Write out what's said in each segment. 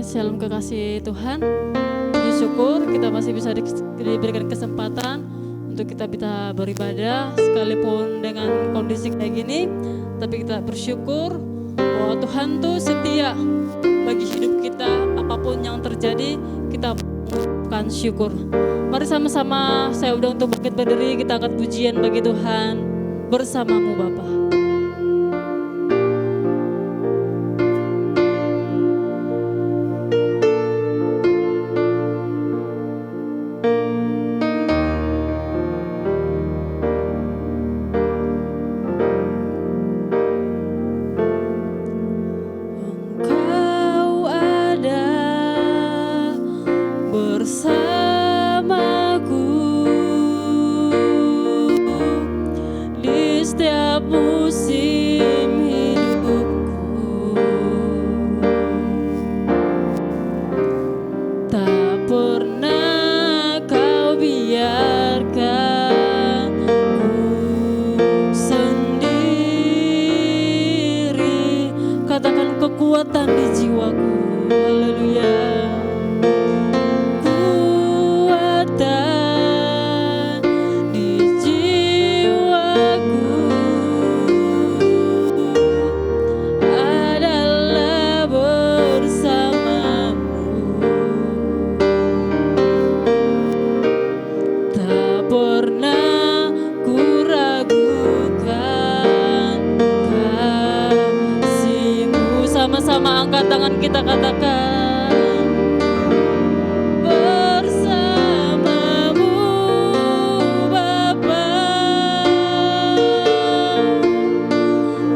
Shalom kekasih Tuhan. Puji syukur kita masih bisa diberikan kesempatan untuk kita bisa beribadah sekalipun dengan kondisi kayak gini. Tapi kita bersyukur bahwa Tuhan tuh setia bagi hidup kita. Apapun yang terjadi kita mengucapkan syukur. Mari sama-sama saya udah untuk bangkit berdiri, kita angkat pujian bagi Tuhan bersamamu Bapa. Kekuatan di jiwaku, haleluya. Kuatan di jiwaku adalah bersamamu. Tak pernah ku ragukan kasih-Mu. Sama-sama angkat tangan kita katakan bersamamu Bapa,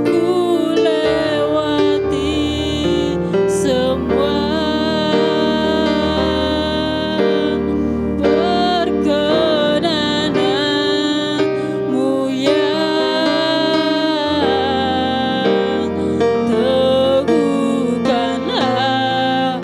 ku lewati semua perkenanan-Mu yang teguhkan hati.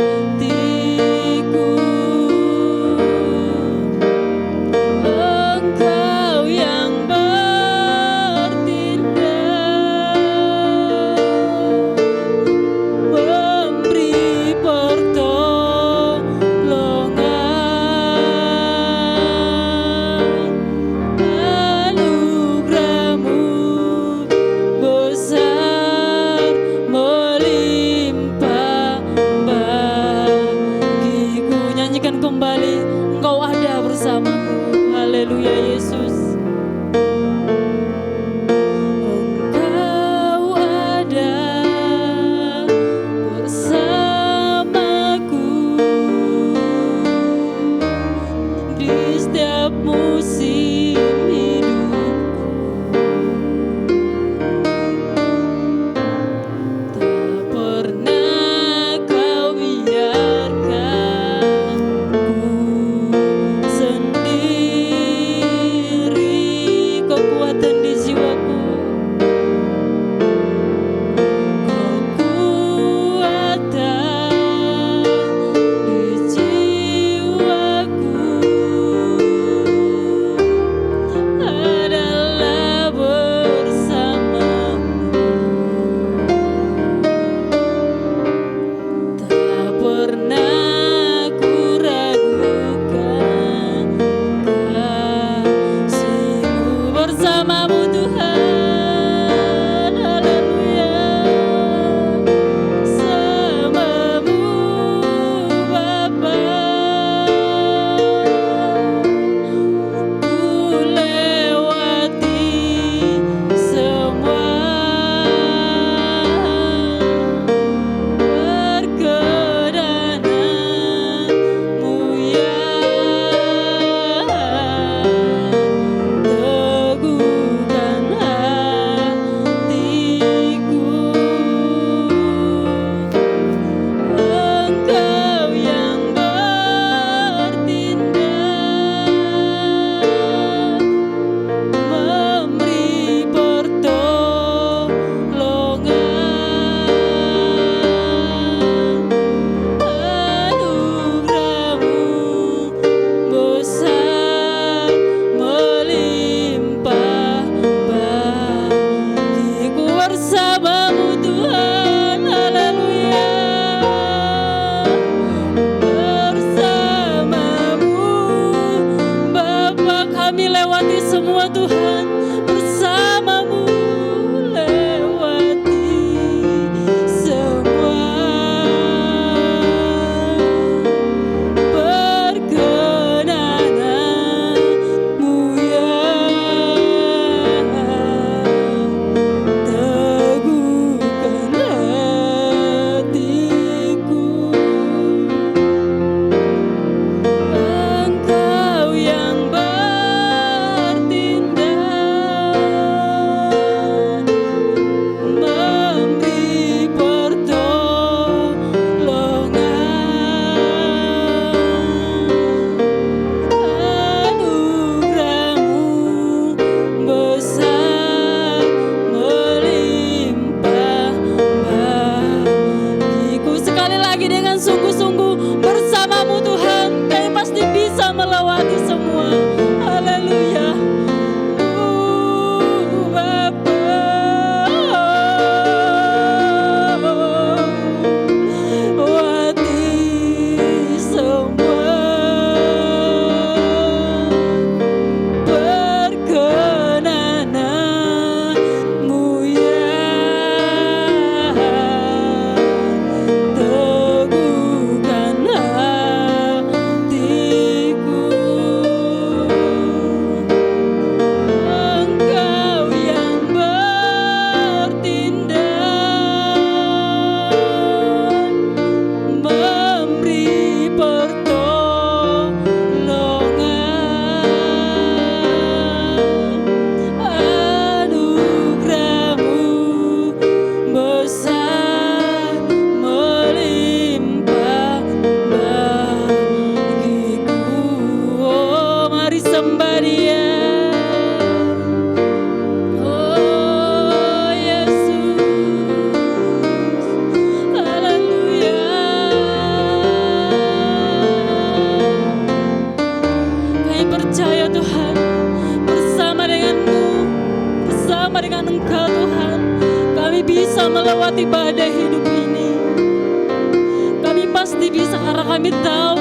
kami tahu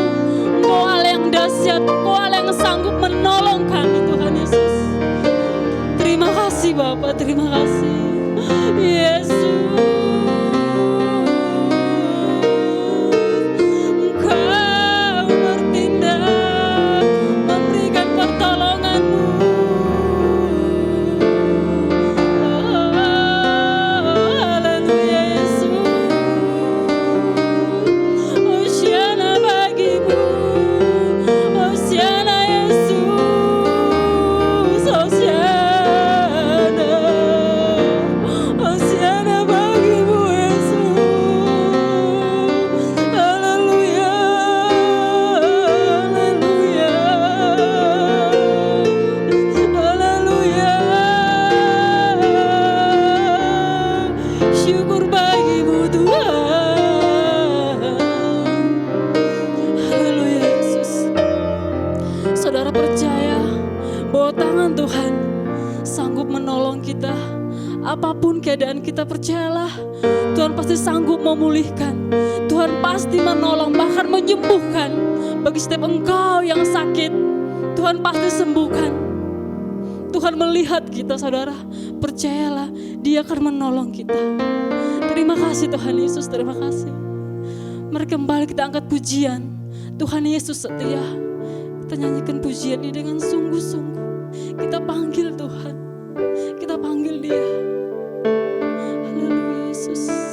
Engkau Allah yang dahsyat, Engkau Allah yang sanggup menolong kami Tuhan Yesus. Terima kasih Bapa, terima kasih Yesus. Apapun keadaan kita, percayalah Tuhan pasti sanggup memulihkan. Tuhan pasti menolong, bahkan menyembuhkan. Bagi setiap engkau yang sakit, Tuhan pasti sembuhkan. Tuhan melihat kita saudara, percayalah Dia akan menolong kita. Terima kasih Tuhan Yesus, terima kasih. Mari kembali kita angkat pujian. Tuhan Yesus setia. Kita nyanyikan pujian ini dengan sungguh-sungguh. Kita panggil Tuhan, kita panggil Dia. Haleluya Yesus.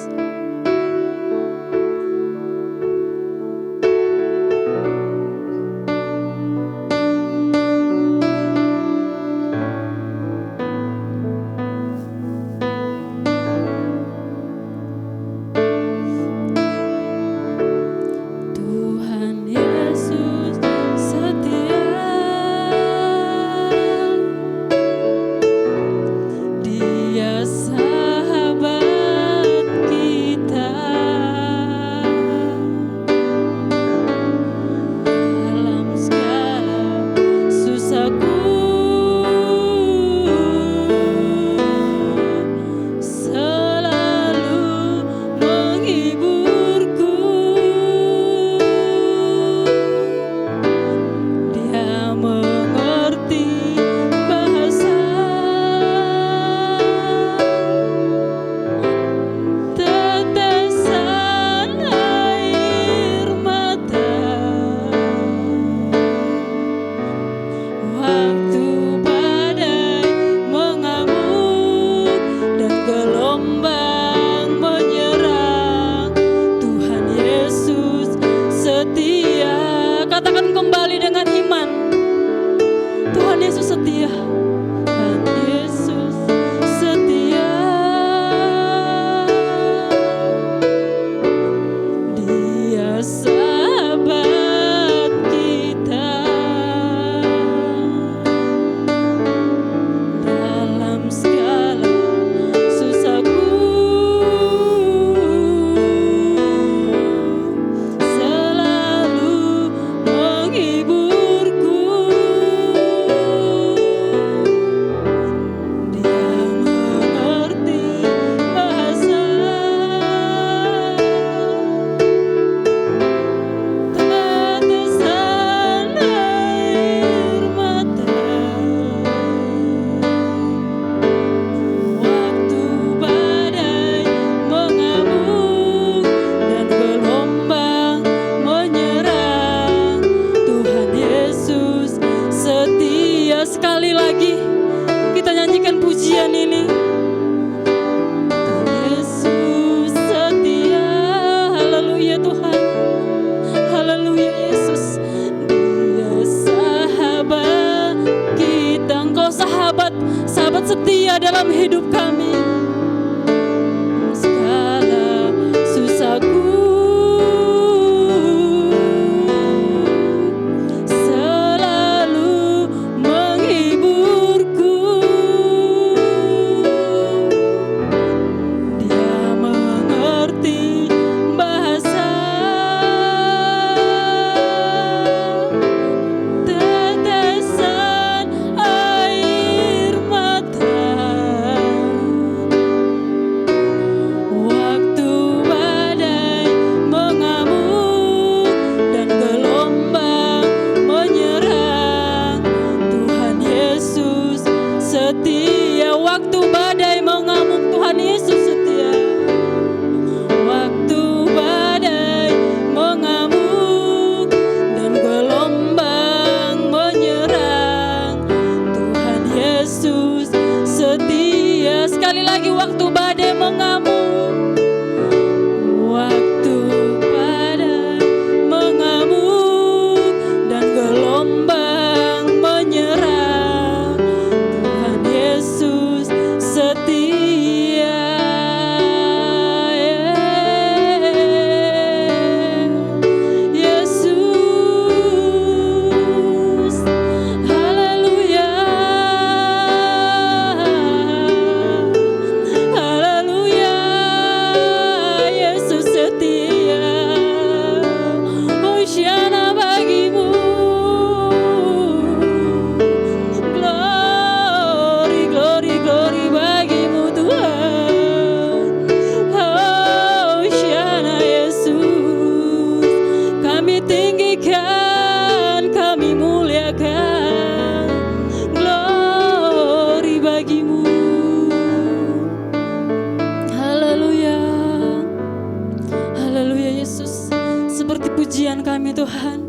Yesus. Seperti pujian kami Tuhan,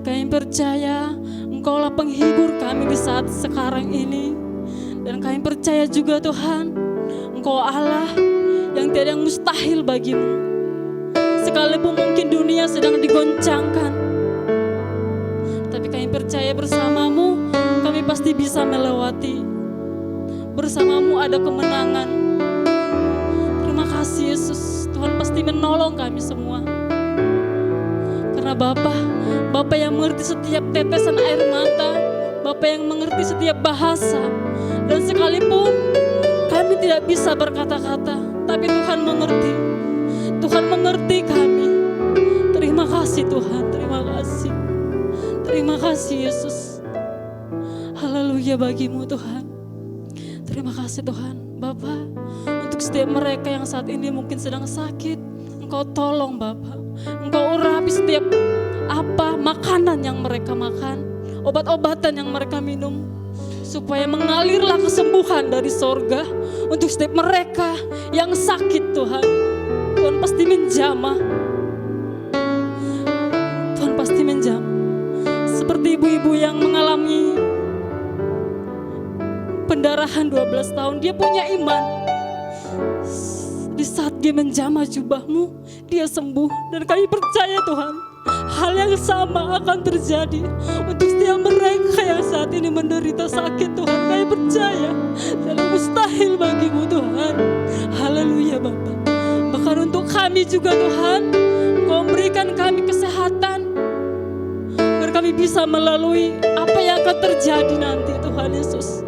kami percaya Engkaulah penghibur kami di saat sekarang ini. Dan kami percaya juga Tuhan, Engkau Allah yang tiada yang mustahil bagimu. Sekalipun mungkin dunia sedang digoncangkan, tapi kami percaya bersamamu kami pasti bisa melewati. Bersamamu ada kemenangan. Terima kasih Yesus, Tuhan pasti menolong kami semua. Karena Bapa yang mengerti setiap tetesan air mata, Bapa yang mengerti setiap bahasa. Dan sekalipun kami tidak bisa berkata-kata, tapi Tuhan mengerti. Tuhan mengerti kami. Terima kasih Tuhan, terima kasih. Terima kasih Yesus. Haleluya bagimu Tuhan. Terima kasih Tuhan. Bapa, untuk setiap mereka yang saat ini mungkin sedang sakit, Engkau tolong Bapa. Engkau urapi setiap makanan yang mereka makan, obat-obatan yang mereka minum, supaya mengalirlah kesembuhan dari sorga untuk setiap mereka yang sakit Tuhan. Tuhan pasti menjamah. Tuhan pasti menjamah. Seperti ibu-ibu yang mengalami pendarahan 12 tahun, dia punya iman. Di saat dia menjamah jubahmu, dia sembuh. Dan kami percaya Tuhan, hal yang sama akan terjadi untuk setiap mereka yang saat ini menderita sakit Tuhan. Kami percaya dalam mustahil bagimu Tuhan. Haleluya Bapa. Bahkan untuk kami juga Tuhan, Kau berikan kami kesehatan agar kami bisa melalui apa yang akan terjadi nanti Tuhan Yesus.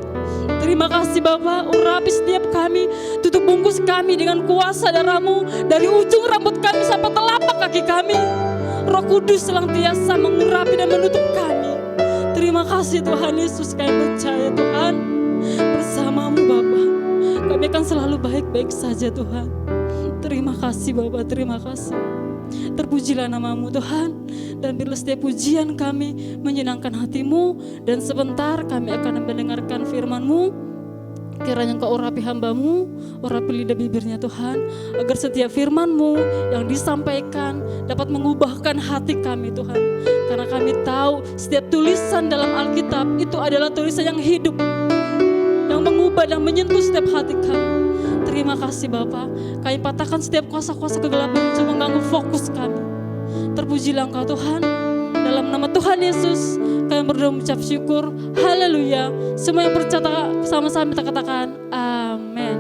Terima kasih Bapa, urapi setiap kami, tutup bungkus kami dengan kuasa darah-Mu dari ujung rambut kami sampai telapak kaki kami. Roh Kudus senantiasa mengurapi dan menutup kami. Terima kasih Tuhan Yesus, kami percaya Tuhan, bersama-Mu Bapa, kami akan selalu baik-baik saja Tuhan. Terima kasih Bapa, terima kasih. Terpujilah nama-Mu Tuhan, dan bila setiap pujian kami menyenangkan hati-Mu, dan sebentar kami akan mendengarkan firman-Mu. Kiranya Engkau urapi hamba-Mu, urapi lidah bibirnya Tuhan, agar setiap firman-Mu yang disampaikan dapat mengubahkan hati kami Tuhan. Karena kami tahu setiap tulisan dalam Alkitab itu adalah tulisan yang hidup, yang mengubah dan menyentuh setiap hati kami. Terima kasih Bapa, kami patahkan setiap kuasa-kuasa kegelapan yang coba mengganggu fokus kami. Terpujilah Engkau Tuhan, dalam nama Tuhan Yesus kami berdoa mengucap syukur. Haleluya. Semua yang percaya sama-sama kita katakan amin.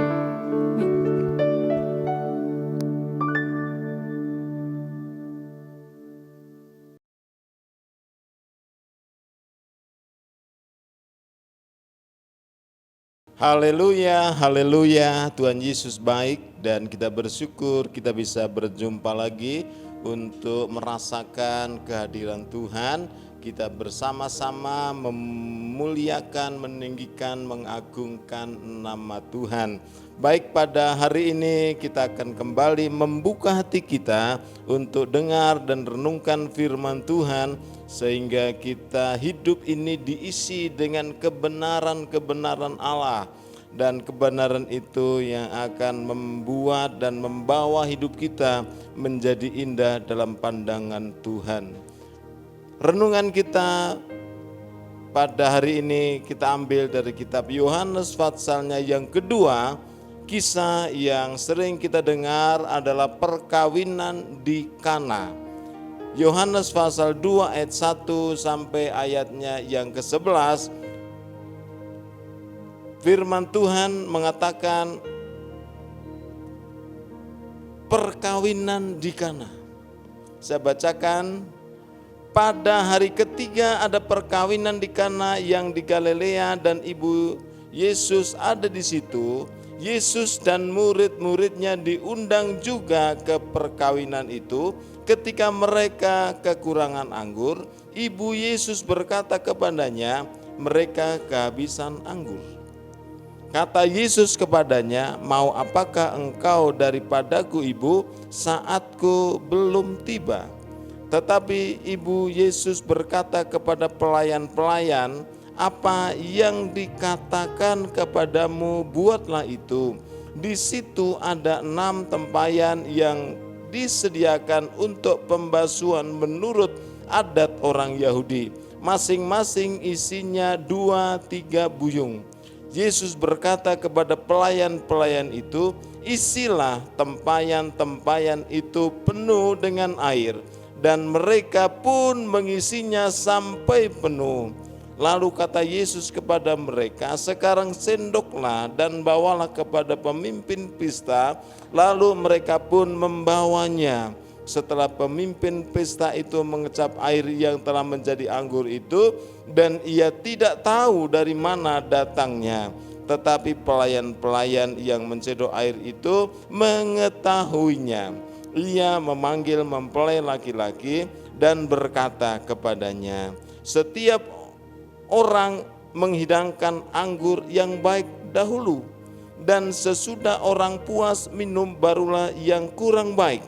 Haleluya, haleluya, Tuhan Yesus baik dan kita bersyukur kita bisa berjumpa lagi untuk merasakan kehadiran Tuhan. Kita bersama-sama memuliakan, meninggikan, mengagungkan nama Tuhan. Baik, pada hari ini kita akan kembali membuka hati kita untuk dengar dan renungkan firman Tuhan, sehingga kita hidup ini diisi dengan kebenaran-kebenaran Allah. Dan kebenaran itu yang akan membuat dan membawa hidup kita menjadi indah dalam pandangan Tuhan. Renungan kita pada hari ini kita ambil dari kitab Yohanes pasalnya yang kedua. Kisah yang sering kita dengar adalah perkawinan di Kana. Yohanes pasal 2 ayat 1 sampai ayatnya yang ke-11. Firman Tuhan mengatakan perkawinan di Kana. Saya bacakan, pada hari ketiga ada perkawinan di Kana yang di Galilea dan ibu Yesus ada di situ. Yesus dan murid-muridnya diundang juga ke perkawinan itu. Ketika mereka kekurangan anggur, ibu Yesus berkata kepadanya, mereka kehabisan anggur. Kata Yesus kepadanya, mau apakah engkau daripadaku ibu, saatku belum tiba. Tetapi ibu Yesus berkata kepada pelayan-pelayan, apa yang dikatakan kepadamu buatlah itu. Di situ ada 6 tempayan yang disediakan untuk pembasuhan menurut adat orang Yahudi. Masing-masing isinya 2-3 buyung. Yesus berkata kepada pelayan-pelayan itu, isilah tempayan-tempayan itu penuh dengan air. Dan mereka pun mengisinya sampai penuh. Lalu kata Yesus kepada mereka, sekarang sendoklah dan bawalah kepada pemimpin pesta. Lalu mereka pun membawanya. Setelah pemimpin pesta itu mengecap air yang telah menjadi anggur itu, dan ia tidak tahu dari mana datangnya. Tetapi pelayan-pelayan yang mencedok air itu mengetahuinya. Ia memanggil mempelai laki-laki dan berkata kepadanya, setiap orang menghidangkan anggur yang baik dahulu, dan sesudah orang puas minum barulah yang kurang baik.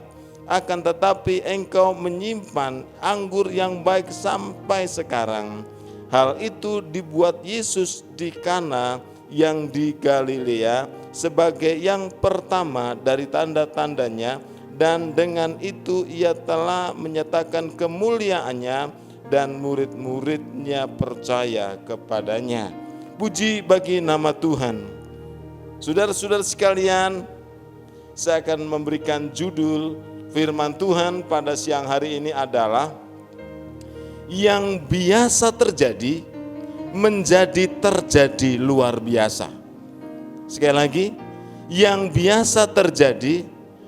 Akan tetapi engkau menyimpan anggur yang baik sampai sekarang. Hal itu dibuat Yesus di Kana yang di Galilea sebagai yang pertama dari tanda-tandanya, dan dengan itu ia telah menyatakan kemuliaannya dan murid-muridnya percaya kepadanya. Puji bagi nama Tuhan. Saudara-saudara sekalian, saya akan memberikan judul firman Tuhan pada siang hari ini adalah yang biasa terjadi menjadi terjadi luar biasa. Sekali lagi, yang biasa terjadi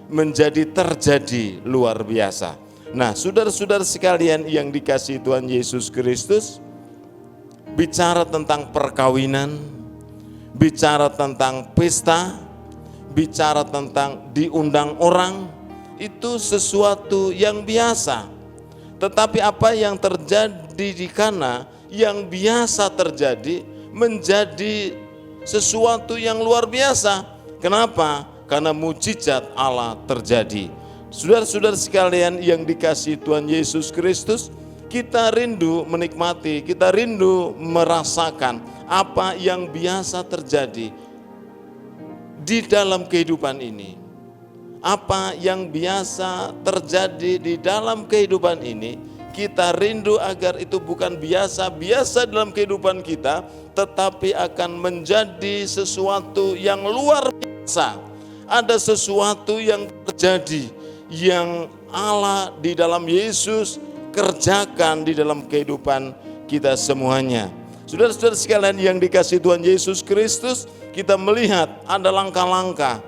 menjadi terjadi luar biasa. Nah, saudara-saudara sekalian yang dikasihi Tuhan Yesus Kristus, bicara tentang perkawinan, bicara tentang pesta, bicara tentang diundang orang, itu sesuatu yang biasa. Tetapi apa yang terjadi di Kana, yang biasa terjadi menjadi sesuatu yang luar biasa. Kenapa? Karena mujizat Allah terjadi. Saudara-saudara sekalian yang dikasihi Tuhan Yesus Kristus, kita rindu menikmati, kita rindu merasakan apa yang biasa terjadi di dalam kehidupan ini. Apa yang biasa terjadi di dalam kehidupan ini, kita rindu agar itu bukan biasa-biasa dalam kehidupan kita, tetapi akan menjadi sesuatu yang luar biasa. Ada sesuatu yang terjadi, yang Allah di dalam Yesus kerjakan di dalam kehidupan kita semuanya. Saudara-saudara sekalian yang dikasihi Tuhan Yesus Kristus, kita melihat ada langkah-langkah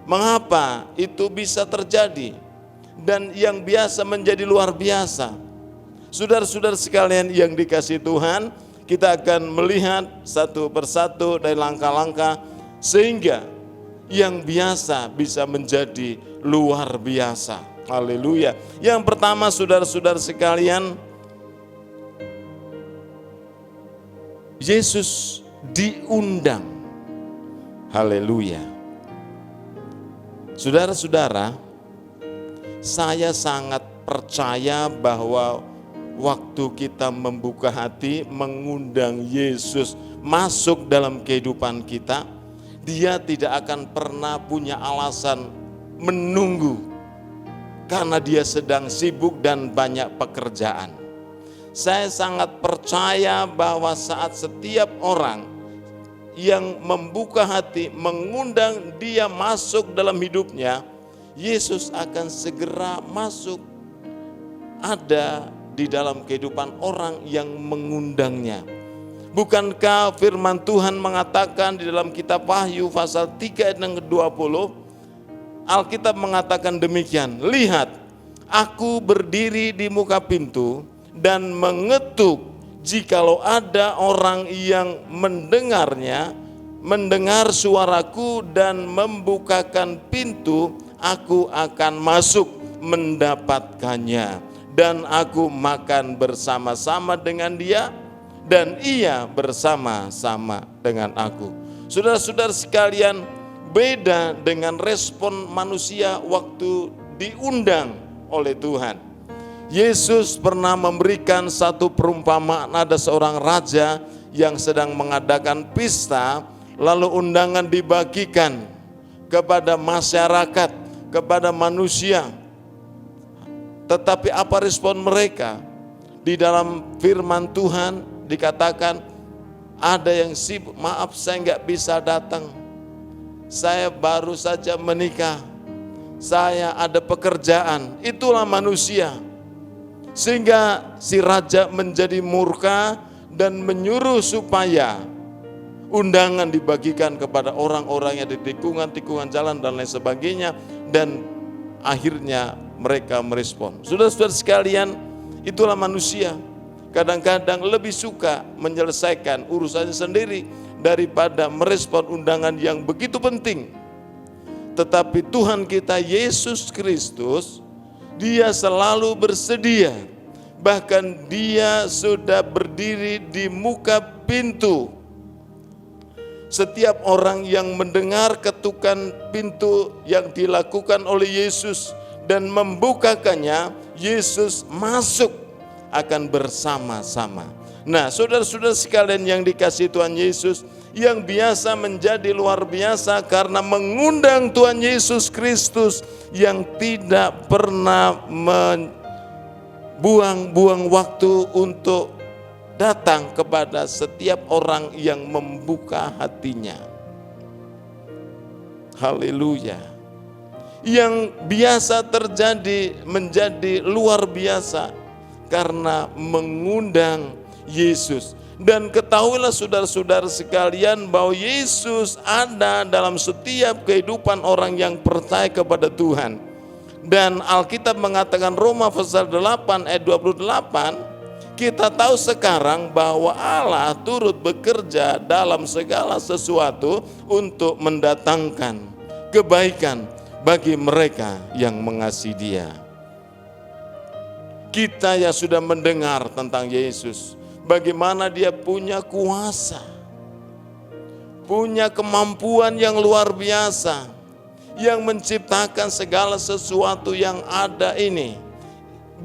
mengapa itu bisa terjadi, dan yang biasa menjadi luar biasa. Saudara-saudara sekalian yang dikasihi Tuhan, kita akan melihat satu persatu dari langkah-langkah sehingga yang biasa bisa menjadi luar biasa. Haleluya. Yang pertama, saudara-saudara sekalian, Yesus diundang. Haleluya. Saudara-saudara, saya sangat percaya bahwa waktu kita membuka hati, mengundang Yesus masuk dalam kehidupan kita, Dia tidak akan pernah punya alasan menunggu karena Dia sedang sibuk dan banyak pekerjaan. Saya sangat percaya bahwa saat setiap orang yang membuka hati, mengundang Dia masuk dalam hidupnya, Yesus akan segera masuk, ada di dalam kehidupan orang yang mengundangnya. Bukankah firman Tuhan mengatakan di dalam kitab Wahyu pasal 3 ayat yang ke-20, Alkitab mengatakan demikian, lihat, aku berdiri di muka pintu dan mengetuk. Jikalau ada orang yang mendengar suaraku dan membukakan pintu, aku akan masuk mendapatkannya. Dan aku makan bersama-sama dengan dia, dan ia bersama-sama dengan aku. Saudara-saudara sekalian, beda dengan respon manusia waktu diundang oleh Tuhan. Yesus pernah memberikan satu perumpamaan, ada seorang raja yang sedang mengadakan pesta, lalu undangan dibagikan kepada masyarakat, kepada manusia. Tetapi apa respon mereka? Di dalam firman Tuhan dikatakan, ada yang sibuk, maaf saya nggak bisa datang. Saya baru saja menikah. Saya ada pekerjaan. Itulah manusia. Sehingga si raja menjadi murka dan menyuruh supaya undangan dibagikan kepada orang-orang yang di tikungan-tikungan jalan dan lain sebagainya. Dan akhirnya mereka merespon. Saudara-saudara sekalian, itulah manusia. Kadang-kadang lebih suka menyelesaikan urusannya sendiri daripada merespon undangan yang begitu penting. Tetapi Tuhan kita Yesus Kristus, Dia selalu bersedia. Bahkan Dia sudah berdiri di muka pintu. Setiap orang yang mendengar ketukan pintu yang dilakukan oleh Yesus dan membukakannya, Yesus masuk akan bersama-sama. Nah, saudara-saudara sekalian yang dikasihi Tuhan Yesus, yang biasa menjadi luar biasa karena mengundang Tuhan Yesus Kristus yang tidak pernah buang-buang waktu untuk datang kepada setiap orang yang membuka hatinya. Haleluya. Yang biasa terjadi menjadi luar biasa karena mengundang Yesus. Dan ketahuilah saudara-saudara sekalian bahwa Yesus ada dalam setiap kehidupan orang yang percaya kepada Tuhan. Dan Alkitab mengatakan Roma pasal 8 ayat 28, kita tahu sekarang bahwa Allah turut bekerja dalam segala sesuatu untuk mendatangkan kebaikan bagi mereka yang mengasihi Dia. Kita yang sudah mendengar tentang Yesus, bagaimana Dia punya kuasa, punya kemampuan yang luar biasa, yang menciptakan segala sesuatu yang ada ini.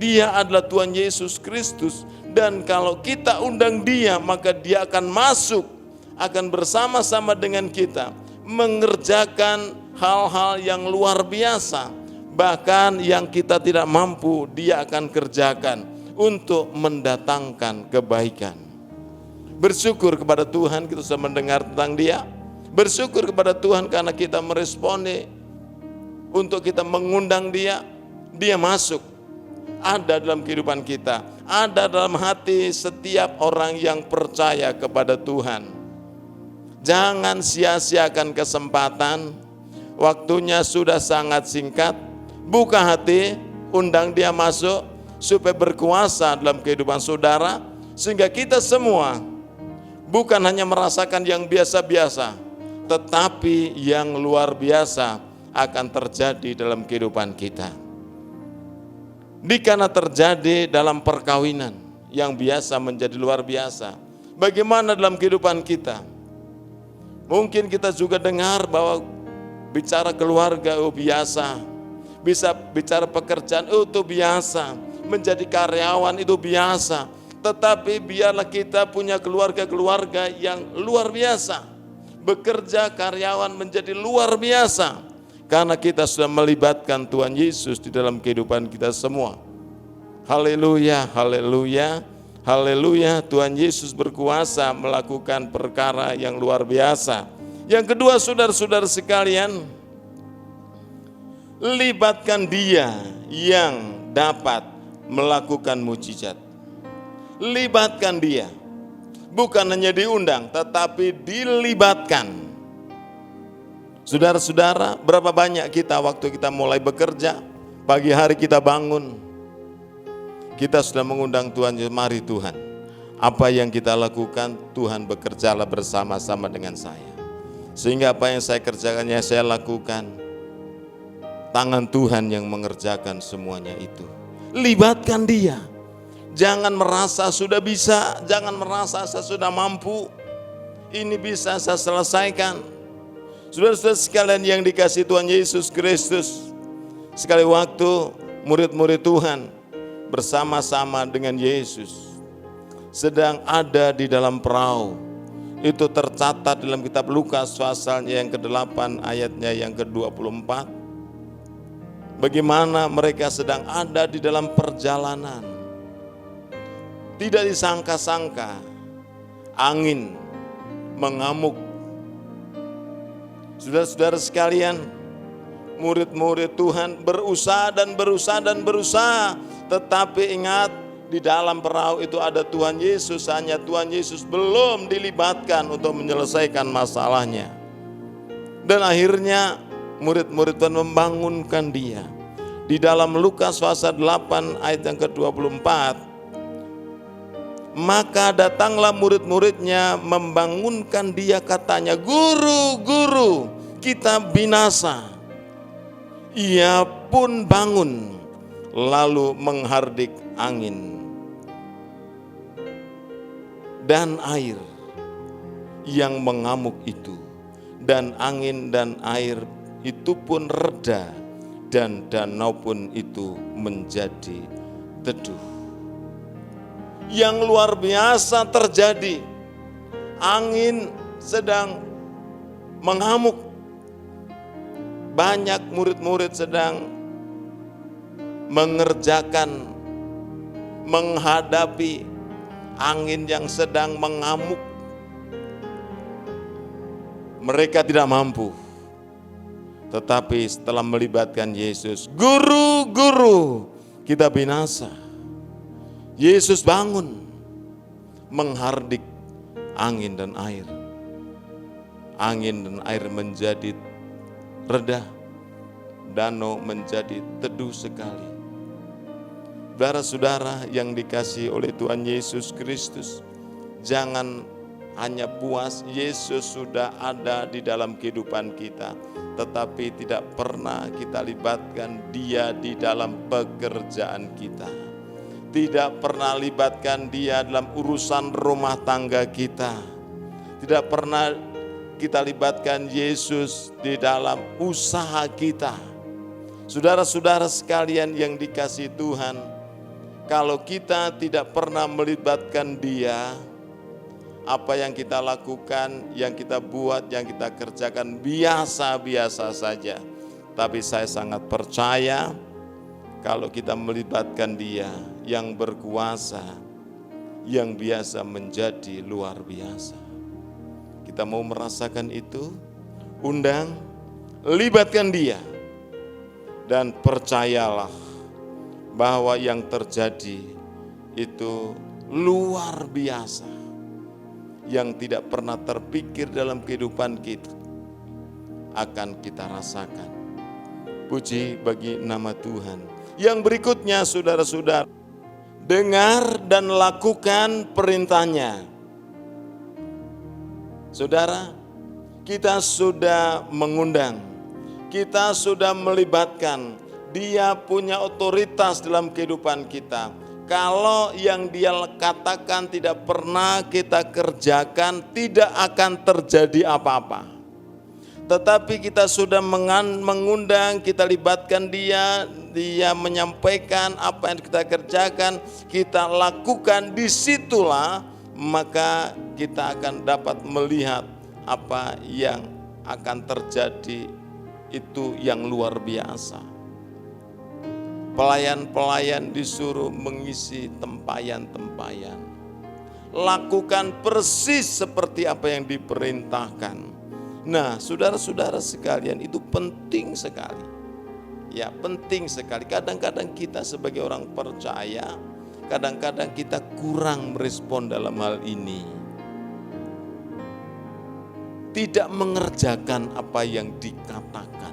Dia adalah Tuhan Yesus Kristus, dan kalau kita undang Dia, maka Dia akan masuk, akan bersama-sama dengan kita, mengerjakan hal-hal yang luar biasa. Bahkan yang kita tidak mampu, Dia akan kerjakan untuk mendatangkan kebaikan. Bersyukur kepada Tuhan kita sudah mendengar tentang Dia. Bersyukur kepada Tuhan karena kita meresponi untuk kita mengundang Dia. Dia masuk, ada dalam kehidupan kita, ada dalam hati setiap orang yang percaya kepada Tuhan. Jangan sia-siakan kesempatan, waktunya sudah sangat singkat. Buka hati, undang Dia masuk supaya berkuasa dalam kehidupan saudara, sehingga kita semua bukan hanya merasakan yang biasa-biasa, tetapi yang luar biasa akan terjadi dalam kehidupan kita. Dikana terjadi dalam perkawinan yang biasa menjadi luar biasa, bagaimana dalam kehidupan kita? Mungkin kita juga dengar bahwa bicara keluarga biasa, bisa bicara pekerjaan itu biasa, menjadi karyawan itu biasa. Tetapi biarlah kita punya keluarga-keluarga yang luar biasa, bekerja karyawan menjadi luar biasa, karena kita sudah melibatkan Tuhan Yesus di dalam kehidupan kita semua. Haleluya, haleluya, haleluya. Tuhan Yesus berkuasa melakukan perkara yang luar biasa. Yang kedua, saudara-saudara sekalian, libatkan Dia yang dapat melakukan mujizat. Libatkan Dia, bukan hanya diundang, tetapi dilibatkan. Saudara-saudara, berapa banyak kita waktu kita mulai bekerja, pagi hari kita bangun, kita sudah mengundang Tuhan, mari Tuhan, apa yang kita lakukan, Tuhan bekerjalah bersama-sama dengan saya. Sehingga apa yang saya kerjakan, yang saya lakukan, tangan Tuhan yang mengerjakan semuanya itu. Libatkan Dia. Jangan merasa sudah bisa, jangan merasa saya sudah mampu, ini bisa saya selesaikan. Saudara-saudara sekalian yang dikasihi Tuhan Yesus Kristus, sekali waktu murid-murid Tuhan bersama-sama dengan Yesus sedang ada di dalam perahu. Itu tercatat dalam kitab Lukas pasalnya yang ke-8 ayatnya yang ke-24. bagaimana mereka sedang ada di dalam perjalanan. Tidak disangka-sangka, angin mengamuk. Saudara-saudara sekalian, murid-murid Tuhan berusaha dan berusaha dan berusaha. Tetapi ingat, di dalam perahu itu ada Tuhan Yesus. Hanya Tuhan Yesus belum dilibatkan untuk menyelesaikan masalahnya. Dan akhirnya murid-murid Tuhan membangunkan dia. Di dalam Lukas pasal 8 ayat yang ke-24. Maka datanglah murid-muridnya membangunkan dia, katanya, "Guru, guru, kita binasa." Ia pun bangun, lalu menghardik angin dan air yang mengamuk itu. Dan angin dan air itu pun reda, dan danau pun itu menjadi teduh. Yang luar biasa terjadi. Angin sedang mengamuk. Banyak murid-murid sedang menghadapi angin yang sedang mengamuk. Mereka tidak mampu. Tetapi setelah melibatkan Yesus, "Guru, guru, kita binasa." Yesus bangun, menghardik angin dan air. Angin dan air menjadi reda, danau menjadi teduh sekali. Saudara-saudara yang dikasihi oleh Tuhan Yesus Kristus, jangan hanya puas Yesus sudah ada di dalam kehidupan kita, tetapi tidak pernah kita libatkan Dia di dalam pekerjaan kita. Tidak pernah libatkan Dia dalam urusan rumah tangga kita. Tidak pernah kita libatkan Yesus di dalam usaha kita. Saudara-saudara sekalian yang dikasihi Tuhan, kalau kita tidak pernah melibatkan Dia, apa yang kita lakukan, yang kita buat, yang kita kerjakan biasa-biasa saja. Tapi saya sangat percaya kalau kita melibatkan Dia yang berkuasa, yang biasa menjadi luar biasa. Kita mau merasakan itu, undang, libatkan Dia, dan percayalah bahwa yang terjadi itu luar biasa, yang tidak pernah terpikir dalam kehidupan kita akan kita rasakan. Puji bagi nama Tuhan. Yang berikutnya, saudara-saudara, dengar dan lakukan perintahnya. Saudara, kita sudah mengundang, kita sudah melibatkan, Dia punya otoritas dalam kehidupan kita. Kalau yang Dia katakan tidak pernah kita kerjakan, tidak akan terjadi apa-apa. Tetapi kita sudah mengundang, kita libatkan Dia, Dia menyampaikan apa yang kita kerjakan, kita lakukan, disitulah maka kita akan dapat melihat apa yang akan terjadi, itu yang luar biasa. Pelayan-pelayan disuruh mengisi tempayan-tempayan. Lakukan persis seperti apa yang diperintahkan. Nah, saudara-saudara sekalian, itu penting sekali. Ya, penting sekali. Kadang-kadang kita sebagai orang percaya, kadang-kadang kita kurang merespon dalam hal ini. Tidak mengerjakan apa yang dikatakan.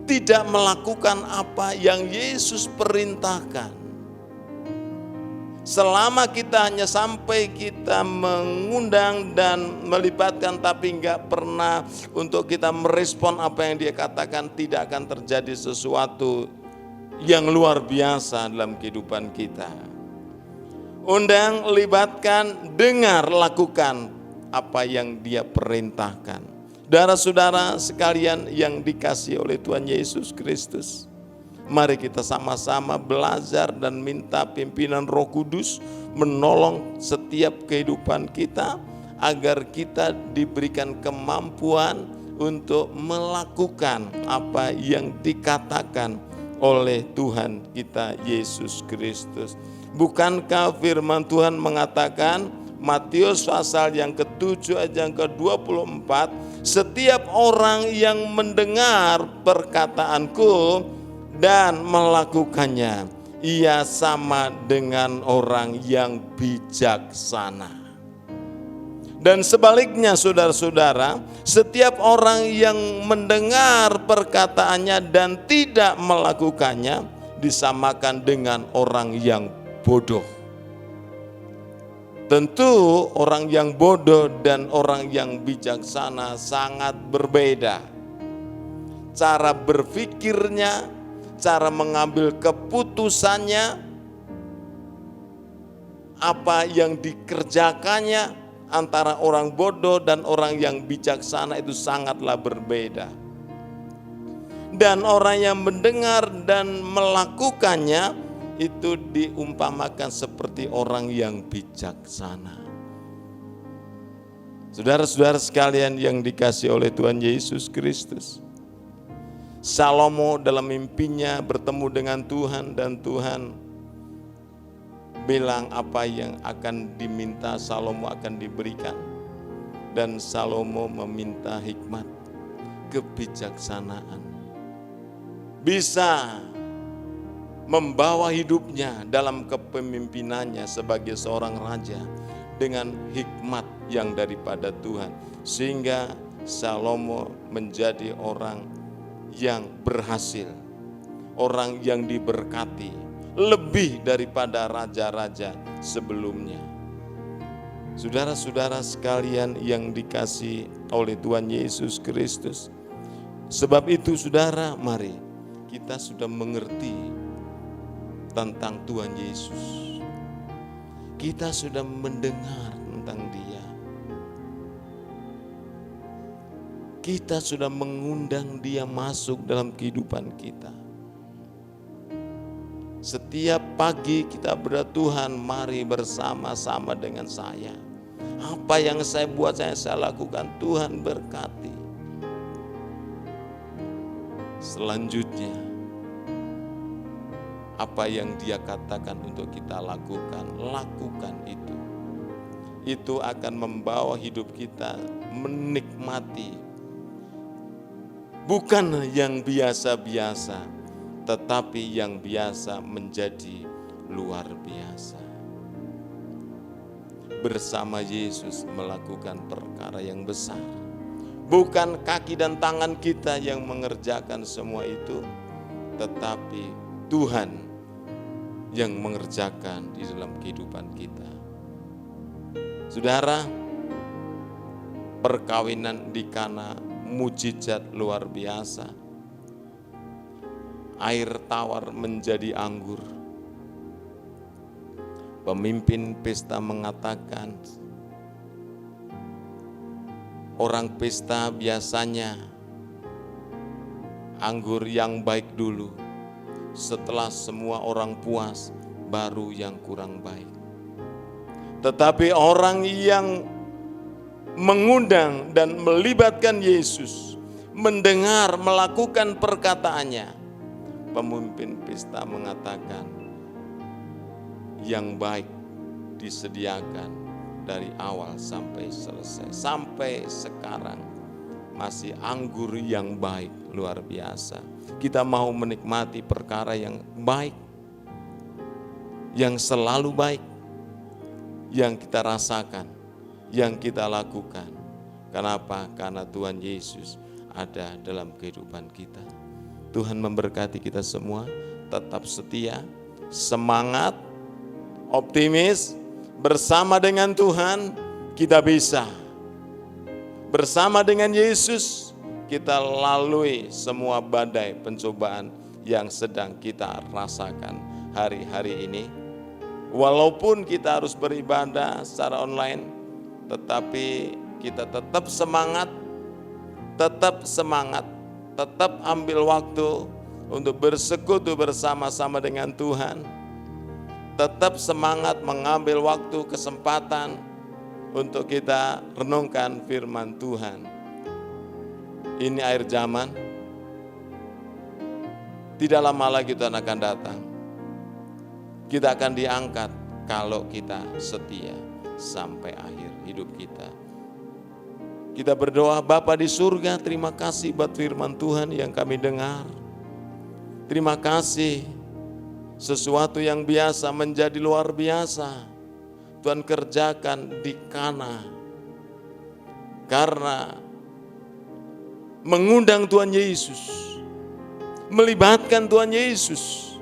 Tidak melakukan apa yang Yesus perintahkan. Selama kita hanya sampai kita mengundang dan melibatkan, tapi enggak pernah untuk kita merespon apa yang Dia katakan, tidak akan terjadi sesuatu yang luar biasa dalam kehidupan kita. Undang, libatkan, dengar, lakukan apa yang Dia perintahkan. Saudara-saudara sekalian yang dikasihi oleh Tuhan Yesus Kristus, mari kita sama-sama belajar dan minta pimpinan Roh Kudus menolong setiap kehidupan kita, agar kita diberikan kemampuan untuk melakukan apa yang dikatakan oleh Tuhan kita Yesus Kristus. Bukankah firman Tuhan mengatakan, Matius pasal yang ke-7 ayat yang ke-24, setiap orang yang mendengar perkataanku dan melakukannya, ia sama dengan orang yang bijaksana. Dan sebaliknya saudara-saudara, setiap orang yang mendengar perkataannya dan tidak melakukannya disamakan dengan orang yang bodoh. Tentu orang yang bodoh dan orang yang bijaksana sangat berbeda. Cara berpikirnya, cara mengambil keputusannya, apa yang dikerjakannya, antara orang bodoh dan orang yang bijaksana itu sangatlah berbeda. Dan orang yang mendengar dan melakukannya itu diumpamakan seperti orang yang bijaksana. Saudara-saudara sekalian yang dikasihi oleh Tuhan Yesus Kristus, Salomo dalam mimpinya bertemu dengan Tuhan dan Tuhan bilang apa yang akan diminta Salomo akan diberikan. Dan Salomo meminta hikmat, kebijaksanaan. Bisa membawa hidupnya dalam kepemimpinannya sebagai seorang raja dengan hikmat yang daripada Tuhan. Sehingga Salomo menjadi orang yang berhasil, orang yang diberkati, lebih daripada raja-raja sebelumnya. Saudara-saudara sekalian yang dikasihi oleh Tuhan Yesus Kristus. Sebab itu saudara, mari kita sudah mengerti tentang Tuhan Yesus. Kita sudah mendengar tentang Dia. Kita sudah mengundang Dia masuk dalam kehidupan kita. Setiap pagi kita berdoa, Tuhan mari bersama-sama dengan saya. Apa yang saya buat, saya lakukan, Tuhan berkati. Selanjutnya, apa yang Dia katakan untuk kita lakukan, lakukan itu. Itu akan membawa hidup kita menikmati. Bukan yang biasa-biasa, tetapi yang biasa menjadi luar biasa. Bersama Yesus melakukan perkara yang besar. Bukan kaki dan tangan kita yang mengerjakan semua itu, tetapi Tuhan yang mengerjakan di dalam kehidupan kita. Saudara, perkawinan di Kana mujizat luar biasa. Air tawar menjadi anggur. Pemimpin pesta mengatakan, orang pesta biasanya anggur yang baik dulu. Setelah semua orang puas, baru yang kurang baik. Tetapi orang yang mengundang dan melibatkan Yesus, mendengar, melakukan perkataannya, pemimpin pesta mengatakan, yang baik disediakan dari awal sampai selesai. Sampai sekarang masih anggur yang baik, luar biasa. Kita mau menikmati perkara yang baik, yang selalu baik, yang kita rasakan, yang kita lakukan. Kenapa? Karena Tuhan Yesus ada dalam kehidupan kita. Tuhan memberkati kita semua, tetap setia, semangat, optimis, bersama dengan Tuhan kita bisa. Bersama dengan Yesus kita lalui semua badai pencobaan yang sedang kita rasakan hari-hari ini. Walaupun kita harus beribadah secara online, tetapi kita tetap semangat, tetap ambil waktu untuk bersekutu bersama-sama dengan Tuhan. Tetap semangat mengambil waktu, kesempatan untuk kita renungkan firman Tuhan. Ini akhir zaman. Tidak lama lagi Tuhan akan datang. Kita akan diangkat kalau kita setia sampai akhir hidup kita. Kita berdoa, Bapa di surga, terima kasih buat firman Tuhan yang kami dengar. Terima kasih, sesuatu yang biasa menjadi luar biasa Tuhan kerjakan di Kana. Karena mengundang Tuhan Yesus, melibatkan Tuhan Yesus,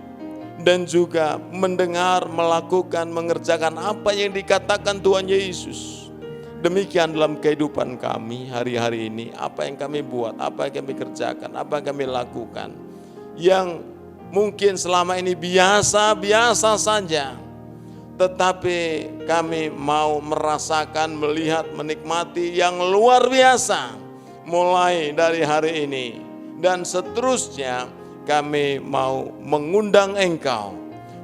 dan juga mendengar, melakukan, mengerjakan apa yang dikatakan Tuhan Yesus. Demikian dalam kehidupan kami hari-hari ini, apa yang kami buat, apa yang kami kerjakan, apa yang kami lakukan. Yang mungkin selama ini biasa-biasa saja, tetapi kami mau merasakan, melihat, menikmati yang luar biasa. Mulai dari hari ini dan seterusnya, kami mau mengundang Engkau,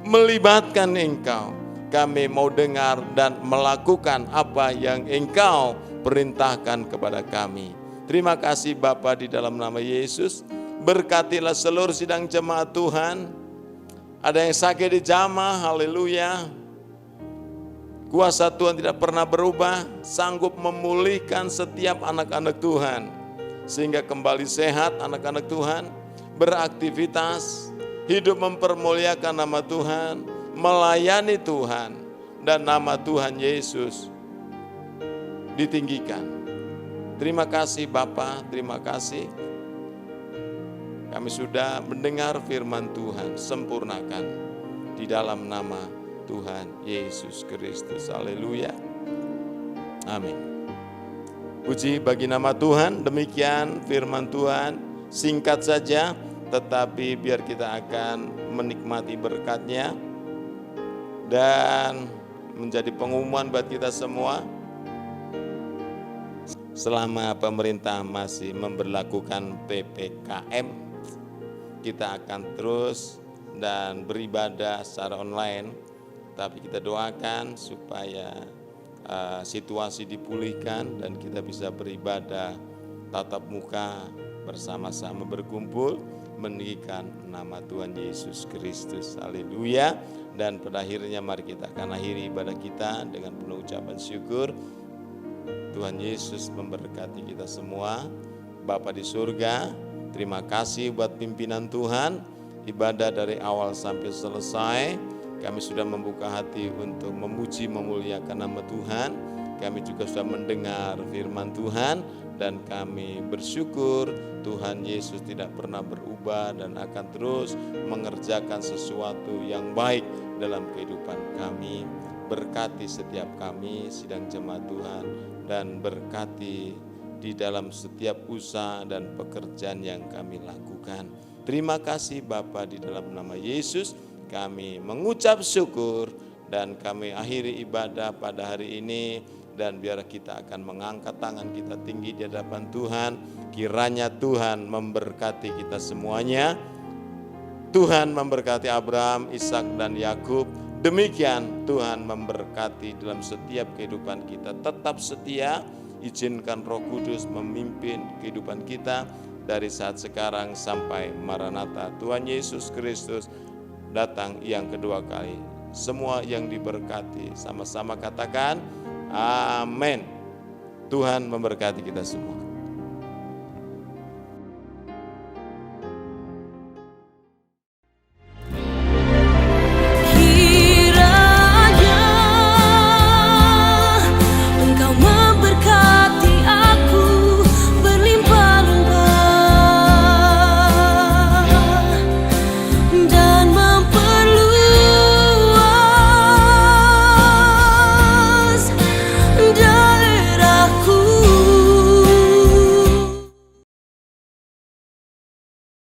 melibatkan Engkau. Kami mau dengar dan melakukan apa yang Engkau perintahkan kepada kami. Terima kasih Bapa, di dalam nama Yesus. Berkatilah seluruh sidang jemaat Tuhan. Ada yang sakit di jamaah, haleluya. Kuasa Tuhan tidak pernah berubah, sanggup memulihkan setiap anak-anak Tuhan. Sehingga kembali sehat anak-anak Tuhan, beraktivitas, hidup mempermuliakan nama Tuhan, melayani Tuhan, dan nama Tuhan Yesus ditinggikan. Terima kasih Bapa, terima kasih. Kami sudah mendengar firman Tuhan, sempurnakan di dalam nama Tuhan Yesus Kristus. Haleluya. Amin. Puji bagi nama Tuhan. Demikian firman Tuhan, singkat saja, tetapi biar kita akan menikmati berkat-Nya dan menjadi pengumuman buat kita semua. Selama pemerintah masih memberlakukan PPKM, kita akan terus dan beribadah secara online, tapi kita doakan supaya situasi dipulihkan dan kita bisa beribadah tatap muka bersama-sama berkumpul meninggikan nama Tuhan Yesus Kristus. Haleluya. Dan pada akhirnya mari kita akan akhiri ibadah kita dengan penuh ucapan syukur. Tuhan Yesus memberkati kita semua. Bapa di surga, terima kasih buat pimpinan Tuhan. Ibadah dari awal sampai selesai, kami sudah membuka hati untuk memuji, memuliakan nama Tuhan. Kami juga sudah mendengar firman Tuhan dan kami bersyukur Tuhan Yesus tidak pernah berubah dan akan terus mengerjakan sesuatu yang baik dalam kehidupan kami. Berkati setiap kami sidang jemaat Tuhan dan berkati di dalam setiap usaha dan pekerjaan yang kami lakukan. Terima kasih Bapa, di dalam nama Yesus kami mengucap syukur dan kami akhiri ibadah pada hari ini. Dan biar kita akan mengangkat tangan kita tinggi di hadapan Tuhan. Kiranya Tuhan memberkati kita semuanya. Tuhan memberkati Abraham, Ishak dan Yakub. Demikian Tuhan memberkati dalam setiap kehidupan kita. Tetap setia, izinkan Roh Kudus memimpin kehidupan kita dari saat sekarang sampai Maranatha. Tuhan Yesus Kristus datang yang kedua kali. Semua yang diberkati sama-sama katakan amin. Tuhan memberkati kita semua.